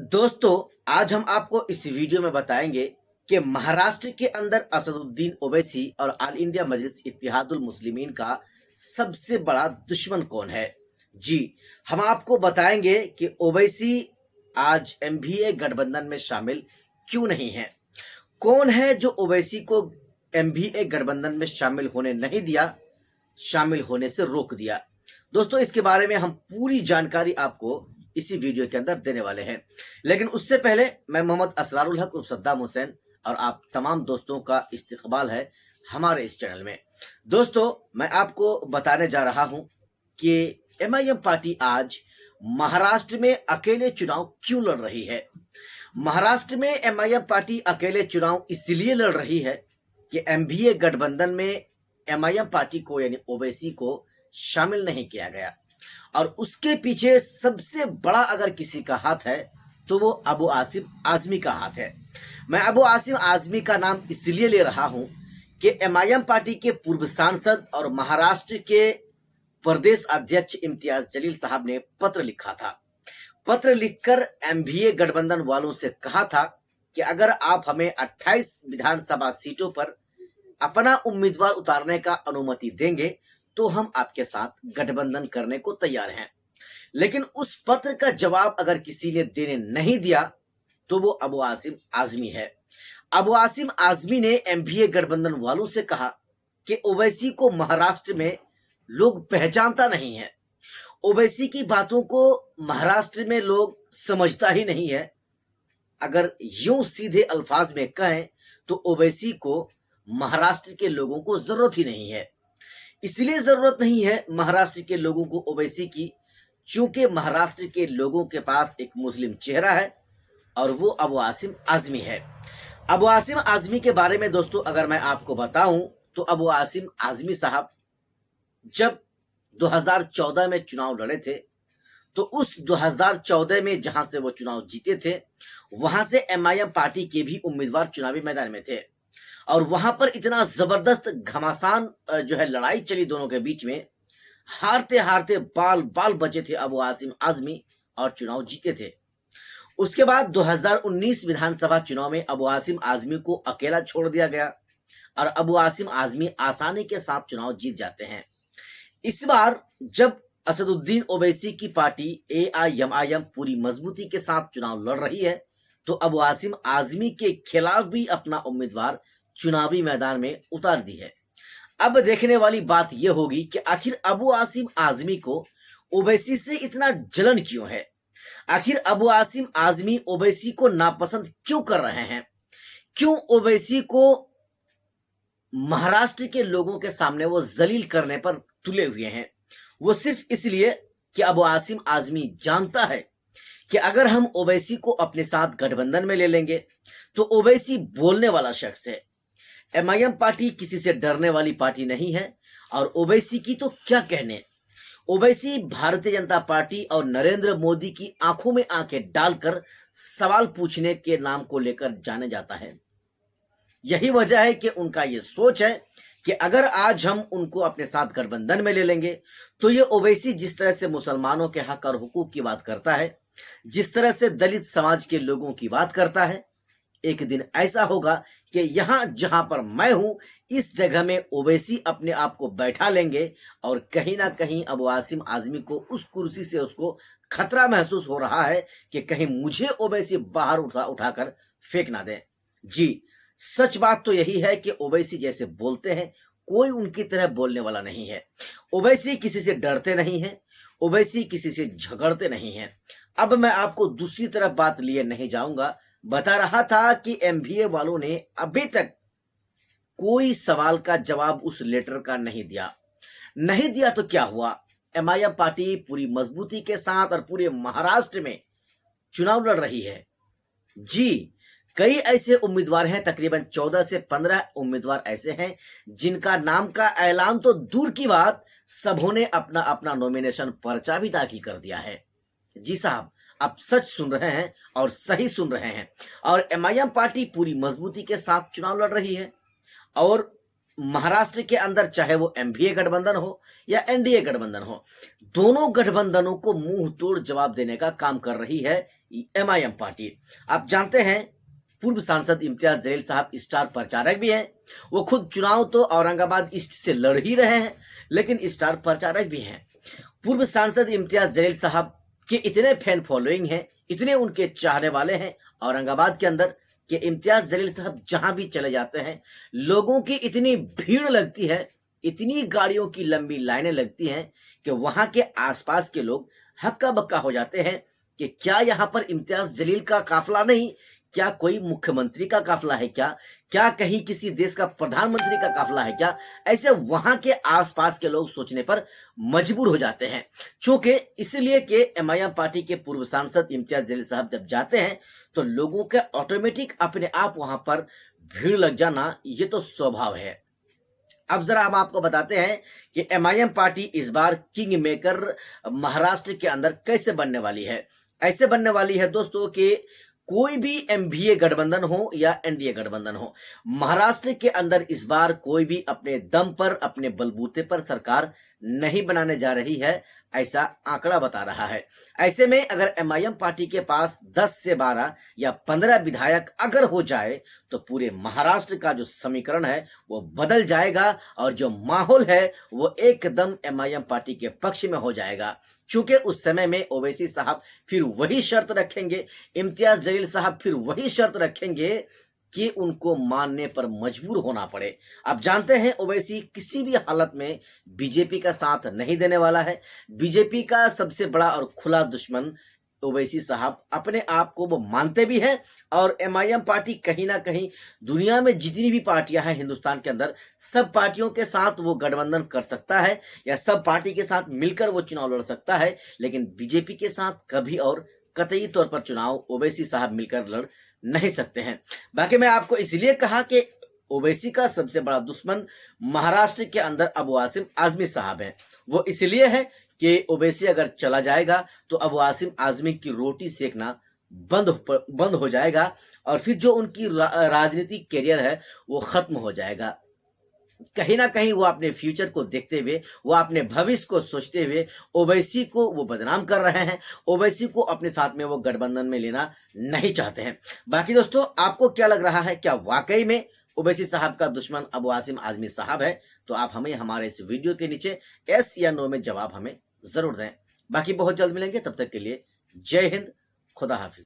दोस्तों, आज हम आपको इस वीडियो में बताएंगे कि महाराष्ट्र के अंदर असदुद्दीन ओवैसी और ऑल इंडिया मजलिस इत्तेहादुल मुस्लिमीन का सबसे बड़ा दुश्मन कौन है। जी, हम आपको बताएंगे कि ओवैसी आज एमवीए गठबंधन में शामिल क्यों नहीं है। कौन है जो ओवैसी को एमवीए गठबंधन में शामिल होने नहीं दिया, शामिल होने से रोक दिया। दोस्तों, इसके बारे में हम पूरी जानकारी आपको इसी वीडियो के अंदर देने वाले हैं। लेकिन उससे पहले मैं मोहम्मद असरारुल हक उर्फ सद्दाम हुसैन और आप तमाम दोस्तों का इस्तकबाल है हमारे इस चैनल में। दोस्तों, मैं आपको बताने जा रहा हूं कि एमआईएम पार्टी आज महाराष्ट्र में अकेले चुनाव क्यों लड़ रही है। महाराष्ट्र में एमआईएम पार्टी अकेले चुनाव इसलिए लड़ रही है कि एमवीए गठबंधन में एमआईएम पार्टी को यानी ओवैसी को शामिल नहीं किया गया और उसके पीछे सबसे बड़ा अगर किसी का हाथ है तो वो अबू आसिम आजमी का हाथ है। मैं अबू आसिम आजमी का नाम इसलिए ले रहा हूं कि एमआईएम पार्टी के पूर्व सांसद और महाराष्ट्र के प्रदेश अध्यक्ष इम्तियाज जलील साहब ने पत्र लिखा था। पत्र लिखकर एमवीए गठबंधन वालों से कहा था कि अगर आप हमें 28 विधानसभा सीटों पर अपना उम्मीदवार उतारने का अनुमति देंगे तो हम आपके साथ गठबंधन करने को तैयार हैं। लेकिन उस पत्र का जवाब अगर किसी ने देने नहीं दिया तो वो अबू आसिम आजमी है। अबू आसिम आजमी ने एमवीए गठबंधन वालों से कहा कि ओवैसी को महाराष्ट्र में लोग पहचानता नहीं है, ओवैसी की बातों को महाराष्ट्र में लोग समझता ही नहीं है। अगर यूं सीधे अल्फाज में कहें तो ओवैसी को महाराष्ट्र के लोगों को जरूरत ही नहीं है। इसलिए जरूरत नहीं है महाराष्ट्र के लोगों को ओवैसी की, चूंकि महाराष्ट्र के लोगों के पास एक मुस्लिम चेहरा है और वो अबू आसिम आजमी है। अबू आसिम आजमी के बारे में दोस्तों अगर मैं आपको बताऊं तो अबू आसिम आजमी साहब जब 2014 में चुनाव लड़े थे तो उस 2014 में जहां से वो चुनाव जीते थे वहां से एमआईएम पार्टी के भी उम्मीदवार चुनावी मैदान में थे और वहां पर इतना जबरदस्त घमासान जो है लड़ाई चली दोनों के बीच में, हारते हारते बाल बाल बचे थे अबू आसिम आजमी और चुनाव जीते थे। उसके बाद 2019 विधानसभा चुनाव में अबू आसिम आजमी को अकेला छोड़ दिया गया और अबू आसिम आजमी आसानी के साथ चुनाव जीत जाते हैं। इस बार जब असदुद्दीन ओवैसी की पार्टी एआईएमआईएम पूरी मजबूती के साथ चुनाव लड़ रही है तो अबू आसिम आजमी के खिलाफ भी अपना उम्मीदवार चुनावी मैदान में उतार दी है। अब देखने वाली बात यह होगी कि आखिर अबू आसिम आजमी को ओवैसी से इतना जलन क्यों है। आखिर अबू आसिम आजमी ओवैसी को नापसंद क्यों कर रहे हैं। क्यों ओवैसी को महाराष्ट्र के लोगों के सामने वो जलील करने पर तुले हुए हैं। वो सिर्फ इसलिए कि अबू आसिम आजमी जानता है कि अगर हम ओवैसी को अपने साथ गठबंधन में ले लेंगे तो ओवैसी बोलने वाला शख्स है। एमआईएम पार्टी किसी से डरने वाली पार्टी नहीं है और ओवैसी की तो क्या कहने। ओवैसी भारतीय जनता पार्टी और नरेंद्र मोदी की आंखों में आंखें डालकर सवाल पूछने के नाम को लेकर जाने जाता है। यही वजह है कि उनका ये सोच है कि अगर आज हम उनको अपने साथ गठबंधन में ले लेंगे तो ये ओवैसी जिस तरह से मुसलमानों के हक और हुकूक की बात करता है, जिस तरह से दलित समाज के लोगों की बात करता है, एक दिन ऐसा होगा कि यहाँ जहां पर मैं हूं इस जगह में ओवैसी अपने आप को बैठा लेंगे और कहीं ना कहीं अबू आसिम आजमी को उस कुर्सी से उसको खतरा महसूस हो रहा है कि कहीं मुझे ओवैसी बाहर उठाकर फेंक ना दे। जी, सच बात तो यही है कि ओवैसी जैसे बोलते हैं कोई उनकी तरह बोलने वाला नहीं है। ओवैसी किसी से डरते नहीं है, ओवैसी किसी से झगड़ते नहीं है। अब मैं आपको दूसरी तरफ बात लिए नहीं जाऊंगा। बता रहा था कि एमवीए वालों ने अभी तक कोई सवाल का जवाब उस लेटर का नहीं दिया तो क्या हुआ। एमआईएम पार्टी पूरी मजबूती के साथ और पूरे महाराष्ट्र में चुनाव लड़ रही है। जी, कई ऐसे उम्मीदवार हैं, तकरीबन 14 से 15 उम्मीदवार ऐसे हैं जिनका नाम का ऐलान तो दूर की बात, सबों ने अपना अपना नॉमिनेशन पर्चा भी दाखिल कर दिया है। जी साहब, आप सच सुन रहे हैं और सही सुन रहे हैं। और एमआईएम पार्टी पूरी मजबूती के साथ चुनाव लड़ रही है और महाराष्ट्र के अंदर चाहे वो एमवीए गठबंधन हो या एनडीए गठबंधन हो, दोनों गठबंधनों को मुंह तोड़ जवाब देने का काम कर रही है MIM पार्टी। आप जानते हैं पूर्व सांसद इम्तियाज जलील साहब स्टार प्रचारक भी हैं। वो खुद चुनाव तो औरंगाबाद ईस्ट से लड़ ही रहे हैं, लेकिन स्टार प्रचारक भी हैं। पूर्व सांसद इम्तियाज जलील साहब के इतने फैन फॉलोइंग हैं, इतने उनके चाहने वाले हैं औरंगाबाद के अंदर कि इम्तियाज जलील साहब जहां भी चले जाते हैं लोगों की इतनी भीड़ लगती है, इतनी गाड़ियों की लंबी लाइनें लगती हैं कि वहां के आसपास के लोग हक्का बक्का हो जाते हैं कि क्या यहाँ पर इम्तियाज जलील का काफिला नहीं, क्या कोई मुख्यमंत्री का काफिला है क्या, क्या कहीं किसी देश का प्रधानमंत्री का काफिला है क्या। ऐसे वहां के आसपास के लोग सोचने पर मजबूर हो जाते हैं, क्योंकि इसलिए कि MIM पार्टी के पूर्व सांसद इम्तियाज जलील साहब जब जाते हैं तो लोगों के ऑटोमेटिक अपने आप वहां पर भीड़ लग जाना ये तो स्वभाव है। अब जरा हम आपको बताते हैं कि MIM पार्टी इस बार किंग मेकर महाराष्ट्र के अंदर कैसे बनने वाली है। ऐसे बनने वाली है दोस्तों कि कोई भी MVA गठबंधन हो या NDA गठबंधन हो, महाराष्ट्र के अंदर इस बार कोई भी अपने दम पर, अपने बलबूते पर सरकार नहीं बनाने जा रही है, ऐसा आंकड़ा बता रहा है। ऐसे में अगर MIM पार्टी के पास 10 से 12 या 15 विधायक अगर हो जाए तो पूरे महाराष्ट्र का जो समीकरण है वो बदल जाएगा और जो माहौल है वो एकदम MIM पार्टी के पक्ष में हो जाएगा। चूंकि उस समय में ओवैसी साहब फिर वही शर्त रखेंगे, इम्तियाज जलील साहब फिर वही शर्त रखेंगे कि उनको मानने पर मजबूर होना पड़े। आप जानते हैं ओवैसी किसी भी हालत में बीजेपी का साथ नहीं देने वाला है। बीजेपी का सबसे बड़ा और खुला दुश्मन ओवैसी साहब अपने आप को वो मानते भी हैं और MIM पार्टी कहीं ना कहीं दुनिया में जितनी भी पार्टियां हैं हिंदुस्तान के अंदर, सब पार्टियों के साथ वो गठबंधन कर सकता है या सब पार्टी के साथ मिलकर वो चुनाव लड़ सकता है, लेकिन बीजेपी के साथ कभी और कतई तौर पर चुनाव ओवैसी साहब मिलकर लड़ नहीं सकते हैं। बाकी मैं आपको इसलिए कहा कि ओवैसी का सबसे बड़ा दुश्मन महाराष्ट्र के अंदर अबू आसिम आजमी साहब हैं। वो इसलिए है कि ओवैसी अगर चला जाएगा तो अबू आसिम आजमी की रोटी सेकना बंद हो जाएगा और फिर जो उनकी राजनीतिक करियर है वो खत्म हो जाएगा। कहीं ना कहीं वो अपने फ्यूचर को देखते हुए, वो अपने भविष्य को सोचते हुए ओवैसी को वो बदनाम कर रहे हैं। ओवैसी को अपने साथ में वो गठबंधन में लेना नहीं चाहते हैं। बाकी दोस्तों आपको क्या लग रहा है, क्या वाकई में ओवैसी साहब का दुश्मन अबू आसिम आजमी साहब है? तो आप हमें हमारे इस वीडियो के नीचे yes या नो में जवाब हमें जरूर दें। बाकी बहुत जल्द मिलेंगे, तब तक के लिए जय हिंद, खुदा हाफिज।